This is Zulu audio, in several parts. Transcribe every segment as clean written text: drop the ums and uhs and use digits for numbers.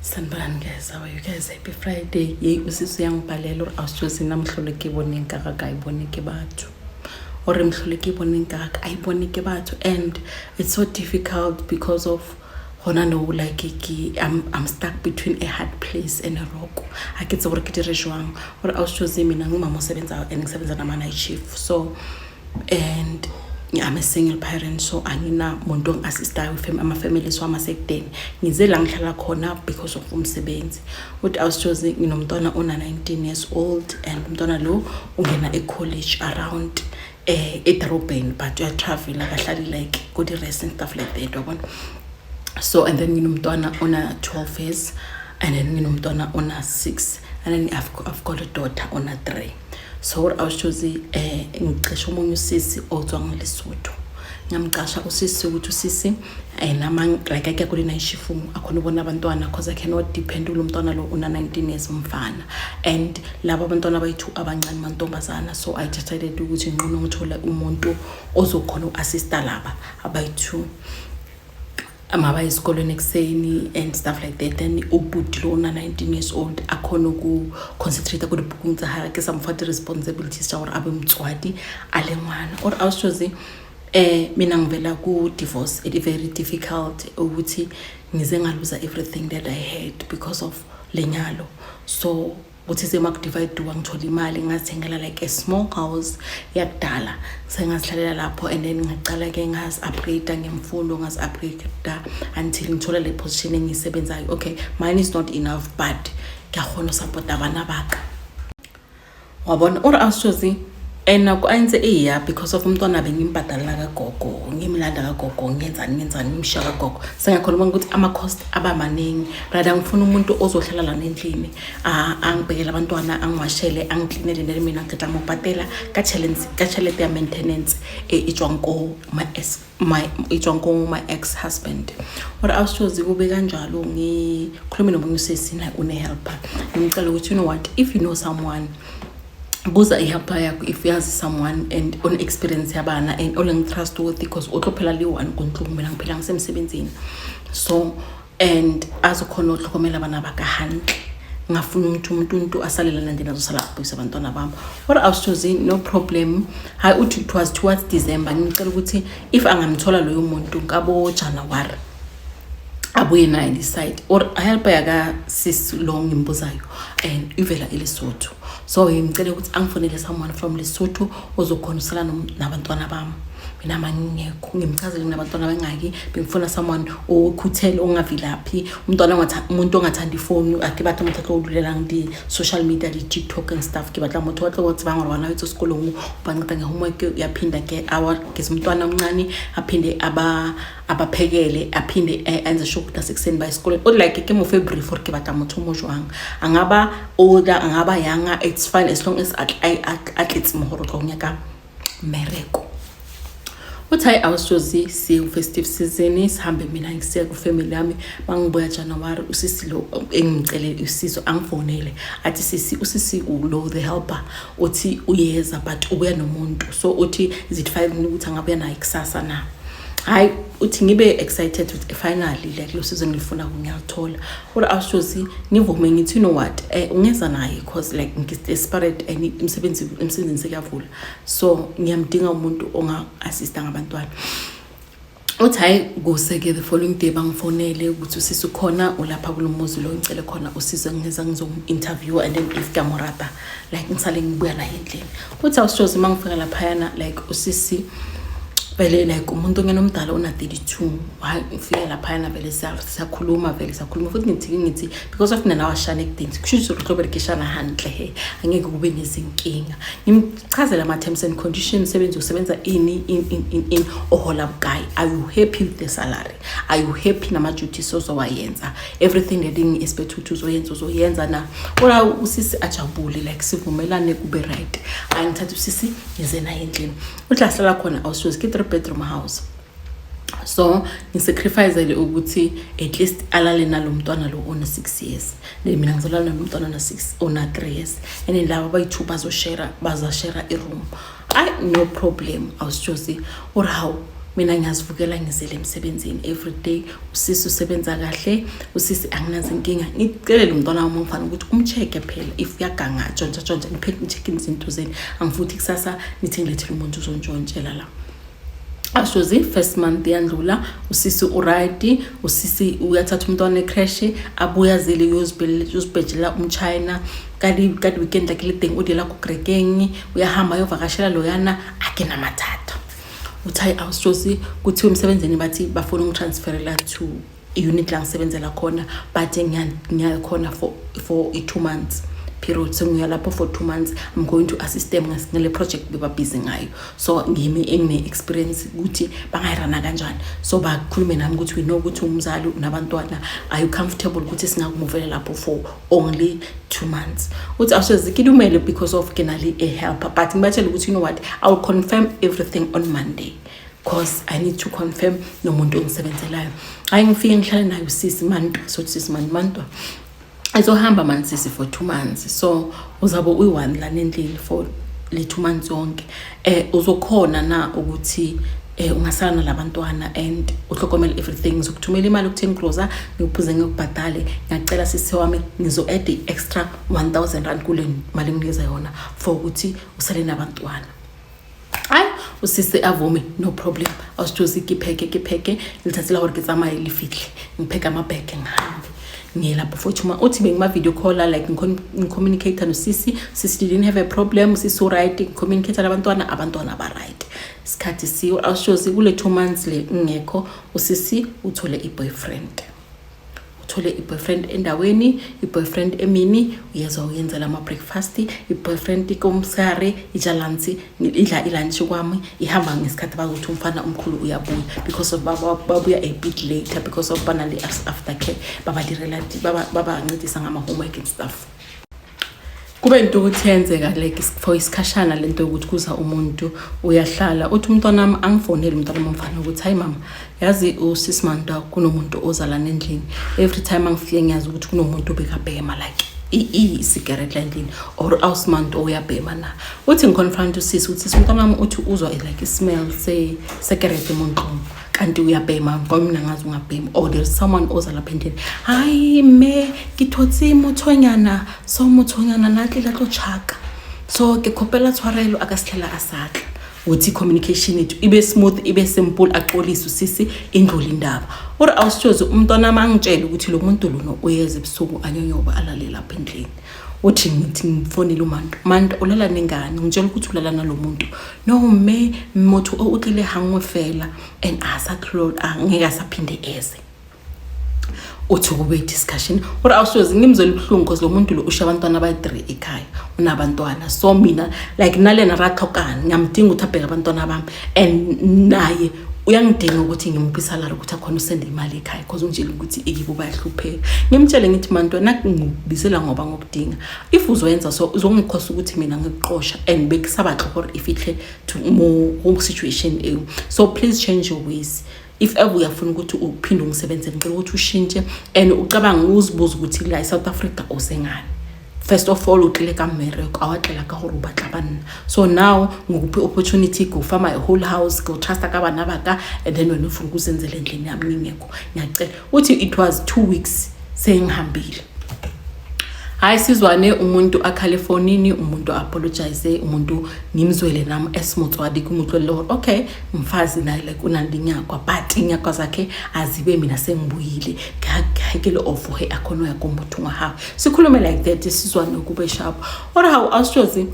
Sanibonani guys, how are you guys? Happy Friday. Yey usisi yangibhalela awusijozi namhlole ke bone nkaka ayibone ke batho. Or mhlole ke bone nkaka ayibone ke batho, and it's so difficult because of hona no like I'm stuck between a hard place and a rock. I get gore ke dire jwang or awusijozi mina ngumama osebenza and ngisebenza nama night shift. So and I'm a single parent, so angina muntu ongiassista with ama families wami asekudeni. Ngize la ngihlala khona because of umsebenzi. Uthi awusijozi nginomntwana ona 19 years old, and umntwana lo ungena e-college around edorobheni, but you travel akahlali like go the rest and stuff like that yabona. So and then nginomntwana ona 12 years, and then nginomntwana ona 6, and then I've got a daughter ona 3. So I was choosing ngicesha umunye usisi odzwa ngeLesotho. Ngiyamcasha usisi ukuthi usisi nama like ake kule night shift akhona ubona abantwana because I cannot depend lo mntwana lo una 19 years umfana, and laba abantwana bayithu abancane mantombazana. So I decided ukuthi ngcono ngithola umuntu ozokhona uassista laba abayithu amaba esikolweni ekseni and stuff like that. Then ubudi lo na 19 years old akhona ku concentrate ku dibukung tsa hae ke some father responsibilities tsa gore abe mtswadi ale ngwana. Or awusijozi mina ngivela ku divorce, it is very difficult ukuthi ngize ngaluza everything that I had because of lenyalo. So uthi sema ku divide ngithola imali ngathengela like a small house yakudala sengazihlalela lapho, and then ngaqala ke ngazi upgrade ngemfundo, ngazi upgrade until ngithola le position engisebenzayo. Okay, mine is not enough, but ngiyakhona support abana baka wabona. Or awusijozi ena ku ayenze because of umntwana bengimbhadala kagogo, ngimlanda kagogo, ngenzani ngimshaya kagogo. Sengakhona ukuthi ama cost aba maningi, rather ngifuna umuntu ozohlala la endlini angibhekela abantwana, angiwashele, angicleanele nele mina ngicela ngibhadela ka challenge ya maintenance ijwanko my ex husband. Or awusijozi kube kanjalo ngikhuluma nomunye usisi na une helper, ngicela ukuthi you know what, if you know someone buza ihelper yakho, if yazi someone and on experience yabana and all trustworthy, because utlophela liwani kunhlungu mina ngiphila ngisemsebenzini. So and azokhona ukuhlokomela abana bakahandle, ngafuna umuntu asalelana ndina zosala abuyisa abantwana bami. Or awusijozi no problem. Hayi uthi it was towards December, ngicela ukuthi if angamthola loyo muntu ngabo January abuye naye decide. Or helper yaka sis long imbuzayo and ivela eLesotho. So ngicela ukuthi angifonele someone from Lesotho ozokhona usala nabantwana bami. Mina mangingekho, ngimchazele nabantwana bengaki, bengifuna someone okhuthele ongavilaphi, umuntu ongathanda ifoni, akibatha umuntu odlulela ngidi social media, di TikTok and stuff. Kibatla umuntu wathi bangora bana wethu esikolweni ubanceda ngehomework, yaphinda ke hour ngesumntwana omncane, aphinde abaphekele, aphinde enze sure ukuthi asekuseni ba esikolweni. Or like ke mo February for ke batla motho mo jwang, angaba older angaba younger, it's fine as long as athletes mohoro tlo nyaka mereko. Uthi awusijozi si festive season sihambe mina ngisiya ku family yami, bangibuya January usisi lo engicele usizo angifonele athi sisi usisi ulo the helper uthi uyeza but ubuya nomuntu. So uthi is it 5 minutes ukuthi angabuya naye kusasa na. Hayi uthi ngibe excited with finally like lo season ngifuna ngiyathola. Or awusijozi ngivume ngithi you know what ungeza naye because like ngi-desperate and emsebenzini sekuyavula, so ngiyamdinga umuntu onga assista ngabantwana. Uthi hayi kuseke the following day bangifonele ukuthi usisi khona ulapha kulomuzi lo ngicele khona usizo ngeza interview, and then if kamorata like ngisale ngibuya naye endlini. Uthi awusijozi mangifika lapha yana like usisi vele like umuntu ngenomdala ona 32 ngifike lapha yana vele siyakhuluma futhi ngithi because of mina nawashana ekudeni kusho ukuthi uberekishana handle he angeke kube nezinkinga. Ngimchazela ama terms and conditions, usebenza in ohola bukai, are you happy with the salary, are you happy nama duties ozowayenza, everything that you expect ukuthi uzoyenza na. Ora usisi ajabule like sivumelane kube right, angithatha usisi ngize naye endlini. Uthi ahlala khona awusijozi bedroom house. So ngisacrifice ukuthi at least alale nalo mntwana lo ona 6 years, mina ngizolala nalo mntwana ona 6 ona 3 years, and then laba bayithu bazashare a room. I no problem awusijozi. Or how mina ngiyazivukela ngizele emsebenzini every day. Usisi usebenza kahle, usisi anginazi inkinga. Ngicela lo mntwana wami ngifana ukuthi umcheck phela if uyaganga tshontsha ngicheck izinto zeni. Angifuthi kusasa nithi ngilethele umuntu uzontshontshela la. Ashozi first month yandlula, usisi uright, usisi uyathatha umntwana ecrash, abuya zile uyosibhejela umchina. Kadi weekend lakile thing udela ku Grekeng, uyahamba yovakashela loyana akena mathatha. Uthi awushozi kuthi umsebenzeni bathi bafuna ungitransferela to unit la ngisebenzela khona, but ngiyakhona for 2 months. Period. So ngiyalapho for 2 months. I'm going to assist them ngale project beba busy ngayo. So ngimi engine experience ukuthi bangayirana kanjani. So bakhulume nami ukuthi we know ukuthi umzali unabantwana, are you comfortable ukuthi singakumuvela lapho for only 2 months. Uthi awusezikidumele because of kenali a helper, but ngibatshela ukuthi you know what, I will confirm everything on Monday because I need to confirm nomuntu ongisebenzelayo. Hayi ngifike ngihlale nayo sisi Manto, so sisi Manto azohamba mansisi for 2 months. So uzabo uyi1 la nendlini for le 2 months yonke. Uzokhona na ukuthi ungasala nalabantwana and uhlokomela everything. Ngizokuthumela imali ku10 groza ngikuphuze ngikubhadale. Ngiyacela sisi wami ngizo add extra 1000 rand kule mali nginikeza yona for ukuthi usale nabantwana. Hayi usisi avume, no problem. Awusijozi kipheke ngithathela hore ke tsamaye lifihle ngipheka amabheke ngihambe. Ngiyelapho futhi uma uthi bengima video call like ngicommunicate no sisi didn't have a problem, sisi right, communicate abantwana ba right. Isikhathi siyo awushozi kule 2 months le ngekho usisi uthole i-boyfriend endaweni, i-boyfriend emini uyezwa uyenzela ama breakfast, i-boyfriend komsare ijalansi idla ilunch kwami ihamba ngesikhathi bakuthi umfana omkhulu uyabuya because of babuya a bit later because of banali aftercare baba ncedisa ngama homework and stuff. Kube into ukuthi yenzeka like for isikhashana lento ukuthi kuza umuntu uyahlala uthi umntwana wami angifonele umntwana wami ukuthi hayi mama yazi usisi Manda kunomuntu ozala nendlini, every time angifike ngiyazi ukuthi kunomuntu obekabhema like i-cigarette endlini or ausmant oyabhema na. Uthi ngiconfront usisi ukuthi umntwana wami uthi uzwa like smell say cigarette emonqomo kanti uyabhema ngoba mina ngazi ungabhema or there is someone ozala pendeni. Hayi me ngithotsi mothonyana so mothonyana nathi la tlo chaka so ke khopela tshwarelo akasihlela asatla uthi communication ethu ibe smooth ibe simple axolisa usisi indlula indaba or awusithoze umntwana mangitshela ukuthi lo muntu lo uyeze ebusuku anyonyoba alale lapha endlini. Uthi ngithi ngifonile uManto ulala nengane ngitshela ukuthi ulala nalomuntu no me motho uqile hangwe fela and asaklod angeke asaphinde eze. Uthi kube discussion or awusoze ngimzela ubhlungu because lo muntu lo usha abantwana abayi3 ekhaya unabantwana so mina like nalena rathokana ngiyamdinga ukuthi abheke abantwana bami and naye uyangidinga ukuthi ngimpisa la ukuthi akhona usende imali ekhaya because ungitshela ukuthi ikibo bayahlupheka. Ngimtshele ngithi Manto nakungibisela ngoba ngokudinga if uzoyenza so uzongikhosa ukuthi mina ngikuqosha and bekusaba for if ihle to more situation so please change your ways. If ever uyafuna ukuthi uphinde ungisebenze ngicela ukuthi ushintshe and ucabanga uzibuza ukuthi la eSouth Africa osengani. First of all uqile ka America awaqela ka hore ubatlabana so now ngikuphi opportunity go farm my whole house go trust ka bana baka and then wena ufuna ukuzenzela endlini yami ngingekho ngiyacela uthi it was 2 weeks sengihambile. Hayi sizwane umuntu akhale fonini umuntu apologize umuntu ngimzwele nami esimotswadi kumutlo okay mfazi naye like unandinyakwa but inyakwa zakhe azibe mina sengibuyile ngeke lo offer he akhono yakombuthu ngaha sikhulume like that sizwane kube sharp or how awushozi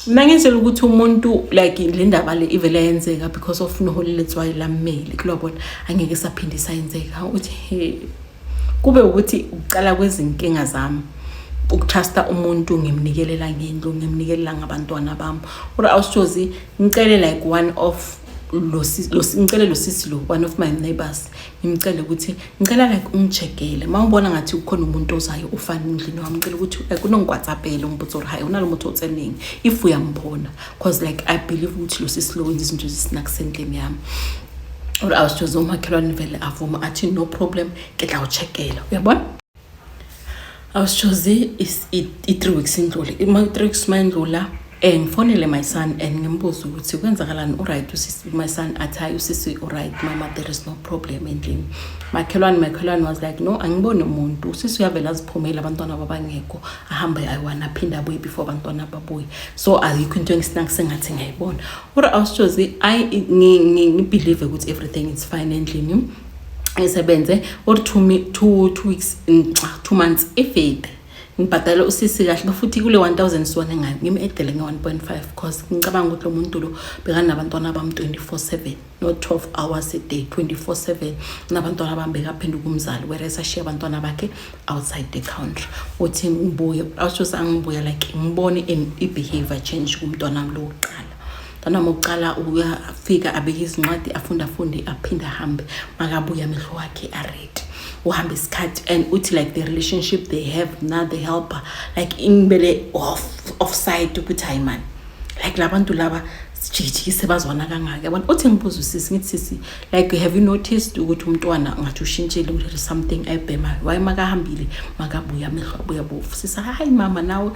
mina ngizela ukuthi umuntu like le ndaba le ivele yenzeka because of noholile tswayi la mail kulobona angeke saphindisa yenzeka uthi he kube ukuthi uqala kwezinkinga zami ukutrusta umuntu ngimnikelela ngendlu ngimnikelela ngabantwana bami or awushozi ngicele like one of ngicele lo sisi lo one of my neighbors ngimcela ukuthi ngicela like ungicheckele mawubona ngathi ukhona umuntu ozayo ufana endlini wami ngicela ukuthi kunongwatsaphela ngibutho uri hayi unalo muntu otseningi if uyambona because like I believe ukuthi lo sisi lo wenza izinto ezisinakusendlini yami or awushozi umakhelwane vele avuma athi no problem ngidla ucheckela uyabona. Awushozi is 3 weeks indlule ima 3 weeks mandlula ngifonele my son and ngimbuza ukuthi kwenzakalani uright usisi. My son athi usisi uright mama, there is no problem endlini. Makhelwane was like, no, angiboni umuntu usisi uyavela aziphumela abantwana babangekho ahambe ayiwana phinda abuye before abantwana babuye. So ayikho into engisengathi ngiyayibona. Ura awushozi ngibelieve ukuthi everything is fine endlini. Ngisebenze or 2 weeks 2 months efade. Ngibhadala usisi kahle futhi kule 1000 sibone ngayo ngimedele nge 1.5 because ngicabanga ukuthi lo muntu lo bekanabantwana bami 24/7 not 12 hours a day 24/7 nabantwana bami bekaphenduka umzali whereas ashiya abantwana bakhe outside the country. Uthi ngibuye awusho angibuya like ngibone i behavior change kumntwana lo oqala. Mntwana mokuqala uyafika abeke izincwadi afunde aphinda ahambe makabuya amehlo wakhe aready. Uhambe isikhathi and uthi like the relationship they have now the helper like inbele offside ukuthi hayi man like labantu laba sijiji sebazwana kangaka yabona. Uthi ngibuza usisi ngithi sisi like have you noticed ukuthi umntwana ngathi ushintshile ukuthi something ayibhema why makahambile makabuya amehlo abuya bofu. Sisi hayi mama nawe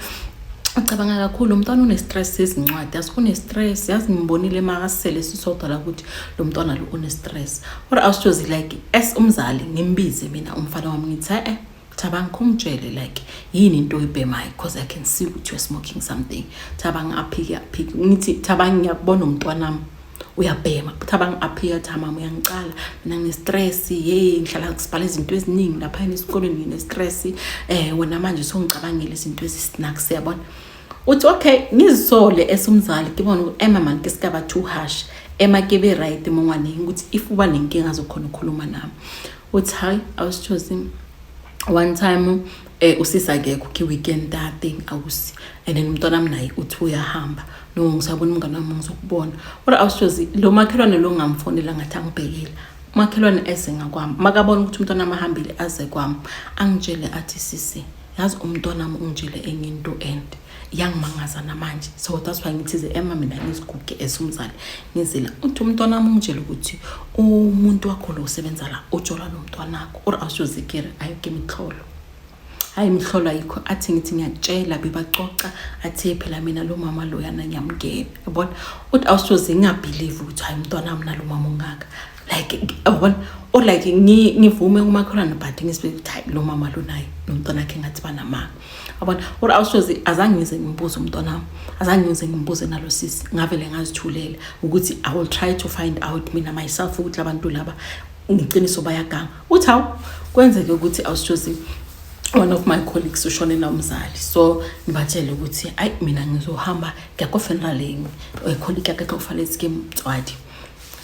ucabanga kakhulu umntwana une stress sezincwadi asikune stress yazi ngimbonile makasele sisodwa la ukuthi lo mntwana lo une stress. Or awushozi like as umzali ngimbize mina umfana wami ngithi Thabang khongitshele like yini into oyibhemayo because I can see ukuthi you're smoking something. Thabang aphika ngithi Thabang ngiyakubona umntwana wami uyabhema. Thabang aphika thama uyangicala mina ngine stress ngihlala ngisibhala izinto eziningi lapha esikoleni ngine stress wena manje songicabangela izinto ezisnacks yabona. Uthi okay ngizisole esumzali ngibona ukuthi man ke sikaba too harsh ke be right mongwane ukuthi if uba nenkinga zokhona ukukhuluma nami. Uthi hayi awusithosi one time usisa ngekho ki weekend that thing awusi and then umntwana wami naye uthi uyahamba no ngisabona umngane wami ngizokubona. Ora awusithosi lo makhelwane lo ngamfonela ngathi angibhekile makhelwane esenga kwami makabona ukuthi umntwana amahambile aze kwami angitshele athi sisi yazi umntwana wami ungitshele enye into end yangimangaza namanje. So that's why ngithize mina ngiziguge esumzali ngizila uthi umntwana wami ungitshela ukuthi umuntu wakho lo usebenza la ujola lo mntwana wakho. Or awusuzikere ayike imihlolo hayi imihlolo ayikho athi ngithi ngiyatshela bebacoca athi phela mina lo mama lo yana nyamngene yabona. Uthi awusuze ngingabelieve ukuthi hayi umntwana wami nalo mama ungaka like yabona or like ngivume umakhelwane but ngisibeke ukuthi lo mama lo naye nomntwana wakhe ngathi banamanga yabona. Or awusuze azange ngize ngimbuze umntwana wami azange ngize ngimbuze nalo sisi ngavele ngazithulela ukuthi I will try to find out mina myself ukuthi labantu laba ngiqiniso bayaganga. Uthi hawu kwenzeke ukuthi awusuze one of my colleagues ushone nomzali so ngibatshela ukuthi ayi mina ngizohamba ngiyakofenra lengi colleague yakhe kufanele sike Mtswadi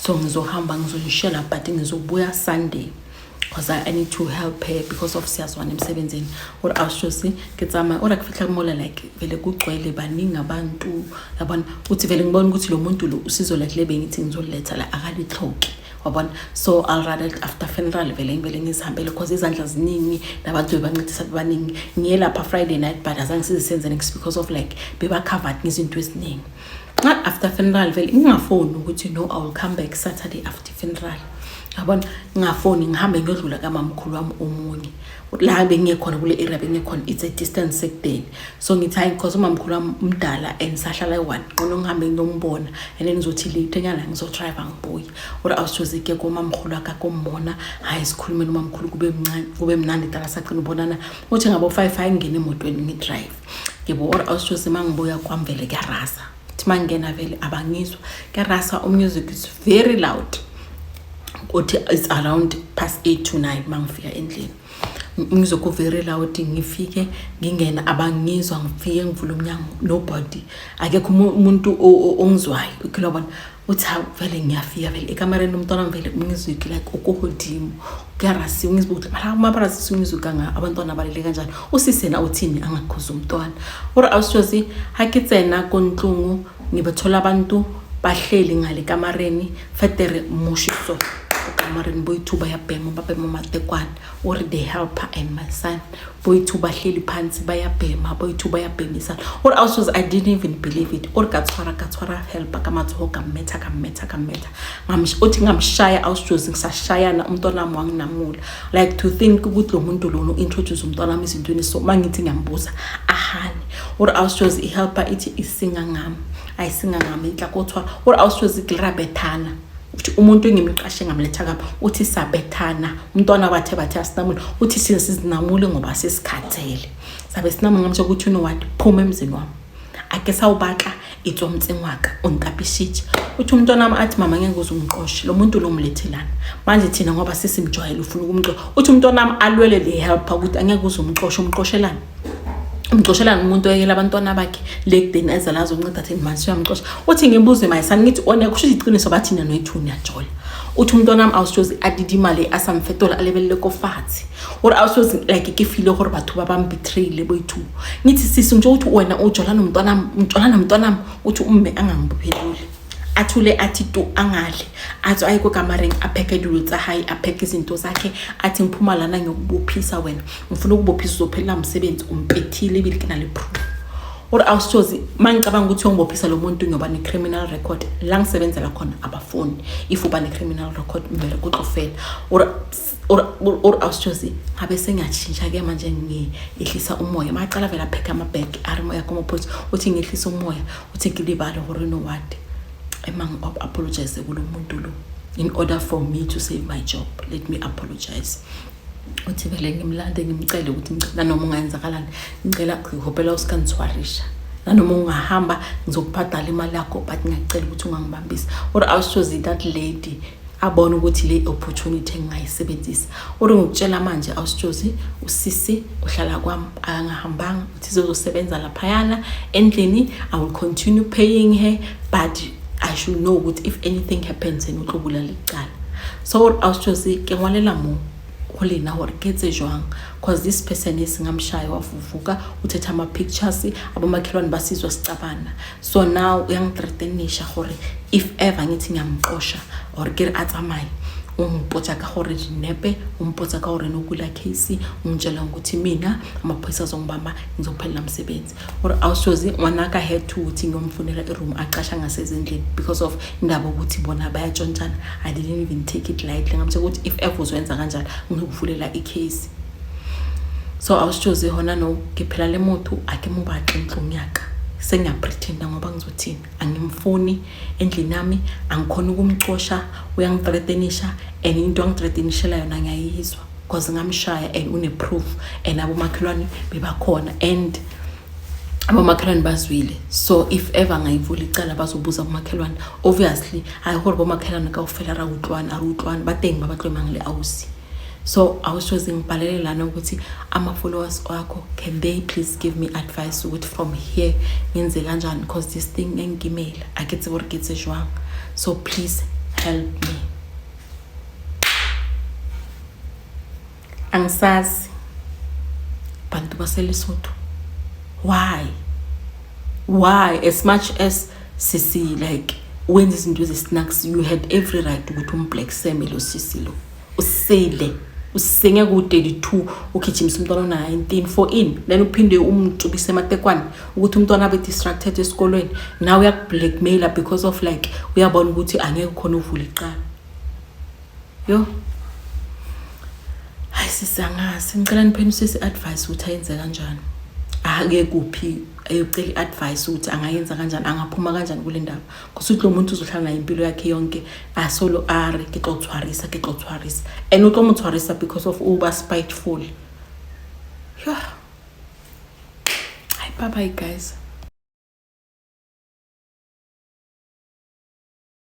so ngizohamba ngizonishela but ngizobuya Sunday because I need to help her because of siyazwana emsebenzini. Or awushosi ngitsama ora kufihla kumola like vele kugcwele baningi abantu yabona. Uthi vele ngibona ukuthi lo muntu lo usizo like lebe ngithi ngizoletha la akalihloki wabona. So I'll rather after funeral vele ngizihambele because izandla ziningi nabantu bebancedisa bebaningi ngiye lapha Friday night but azange sizenze next because of like beba covered ngizinto eziningi. After funeral vele ngingafoni ukuthi no I will come back Saturday after funeral yabona. Ngingafoni ngihambe ngiyodlula kamamkhulu wami omunye la bengikhona kule area bengikhona it's a distance sekudeni. So ngithi hayi because umamkhulu wami umdala and sahlala eWan ngono ngihambe ngiyombona and then ngizothi late nyana ngizodrive ngibuye. Or awushoze ke komamkhulu akhe kombona hayi sikhulume nomamkhulu kube mnandi dala saqina ubonana uthi ngabo 5 hayi ngene emotweni ngidrive yebo. Or awushoze mangibuya kwamvele kuyarasathi mangena vele abangizwa kuyarasa music is very loud uthi it's around past 8 to 9 mangifika endlini ngizoku very loud ngifike ngingena abangizwa ngifike ngivula umnyango nobody akekho umuntu ongizwayo ukilobona. Uthi vele ngiyafika vele ekamareni umntwana vele ngizwiki like ukuhodimo kuyarasi ngizibuthi mara mabarasi singizwika nga abantwana balele kanjani usisena uthini angakhuza umntwana. Or awushozi hakitsena konhlungu ngibathola abantu bahleli ngale kamareni fetere mushiso kamareni boyi-2 bayabhema babhema amatekwane or they help her and my son boyi-2 bahleli phansi bayabhema boyi-2 bayabhemisana or I didn't even believe it or kathwara help kamatho kametha uthi ngamshaya awusijozi ngisashayana umntwana wami wanginamula like to think ukuthi lo muntu lo introduce umntwana wami izintweni so mangithi ngiyambuza ahani or awusijozi ihelper ithi isinga ngami ayisinga ngami inhlakothwa or awusijozi ikirabethana uthi umuntu engimqashe ngamletha kapha uthi sabethana umntwana bathe asinamule uthi sizinamule ngoba sesikhathele sabe sinamule ngamsho ukuthi what phuma emzini wami ake sawubaka itsomtsengi waka unkapishithe uthi umntwana wami athi mama ngeke uzumqoshe lo muntu lo mlethelana manje thina ngoba sesimjwayele ufuna ukumqosha uthi umntwana wami alwele le help ukuthi angeke uzumqoshe umqoshelana umuntu oyela abantwana bakhe lekudeni ezalazo unceda thini manje uyamqosha uthi ngibuze mayisani ngithi kusho iqiniso bathina noyithu niyajola uthi umntwana wami awusijozi adidi imali asamfetola alebelele kofathi or awusijozi like ke feel gore batho ba bang betrayile boyithu ngithi sisi nje uthi wena ujola nomntwana uthi umme angangibopheluli athule athi tu angale athi ayiko kamareng apheke dulu tsa hayi apheke izinto zakhe athi ngiphuma lana ngiyokubophisa wena ngifuna ukubophisa uzophela umsebenzi umpethile bilikina le proof or awusijozi mangicabanga ukuthi ungibophisa lo muntu ngoba ne criminal record la ngisebenzela khona abafuni if uba ne criminal record kumele kuxofela or awusijozi ngabe sengiyatshintsha ke manje ngiyehlisa umoya maqala vela pheka amabag arimoya komaphosi uthi ngiyehlisa umoya uthi ngilibale gore no what apologize kulo muntu lo in order for me to save my job let me apologize uthi vele ngimlande ngimcele ukuthi ngicela noma ungayenzakalani ngicela ngihopela usikanthwarisha nanoma ungahamba ngizokubhadala imali yakho but ngiyacela ukuthi ungangibambisi or awusijozi that lady abona ukuthi le opportunity engayisebenzisa or ngikutshela manje awusijozi usisi uhlala kwami angahambanga uthi uzosebenza lapha yana endlini I will continue paying her but I should know what if anything happens and utlobula lecala so awusijozi ke ngwalela mo holena hore ketse jwang because this person is ngamshaya wavuvuka uthetha ama pictures abomakhelwane basizwa sicabana so now uyangithreatenisha hore if ever ngithi ngiyamqosha or ke atsamai umpotsa ka hore dinepe umpotsa ka hore nokula case ungitshela ukuthi mina amaphoyisa azongibamba ngizophelela umsebenzi or awusijozi wanaka had to uthi ngiyomfunela iroom aqasha ngasezindleni because of indaba ukuthi bona bayatshontshana I didn't even take it lightly ngamthe ukuthi if ever uzwenza kanjalo ngizokuvulela icase so awusijozi hona no ngiphela le moto ake mubaxe inhlungu yaka sengiyapretenda ngoba ngizothini angimfuni endlini nami angikhona ukumxosha uyangithreatenisha and into angithreatenishela yona ngiyayizwa because ngamshaya and une proof and abomakhelwane bebakhona and abomakhelwane bazwile so if ever ngayivula icala bazobuza abomakhelwane obviously ayihore abomakhelwane ka ufela ra utlwana batengi babaxwema ngile awusi so awusijozi ngibhalele lana ukuthi ama followers wakho can they please give me advice ukuthi from here ngenze kanjani because this thing ngengimela aketse bore ketse jwang so please help me angisazi bantu baseLesotho why as much as sisi like when izinto snacks you had every right ukuthi umblack Sam lo sisi lo usele usenge ku 32 ukijimisa umntwana na 19 for in then uphinde umcubise ematekwane ukuthi umntwana abe distracted esikolweni now uya blackmailer because of like uyabona ukuthi angeke khona uvula iqala yo ayisisangazi ngicela niphenisise advice ukuthi ayenze kanjani ake kuphi ayocela advice ukuthi angayenza kanjani angaphuma kanjani kule ndaba kusuthi lo muntu uzohlala nayo impilo yakhe yonke asolo are ke xothwarisa and uxomuthwarisa because of uba spiteful yeah hi bye bye guys.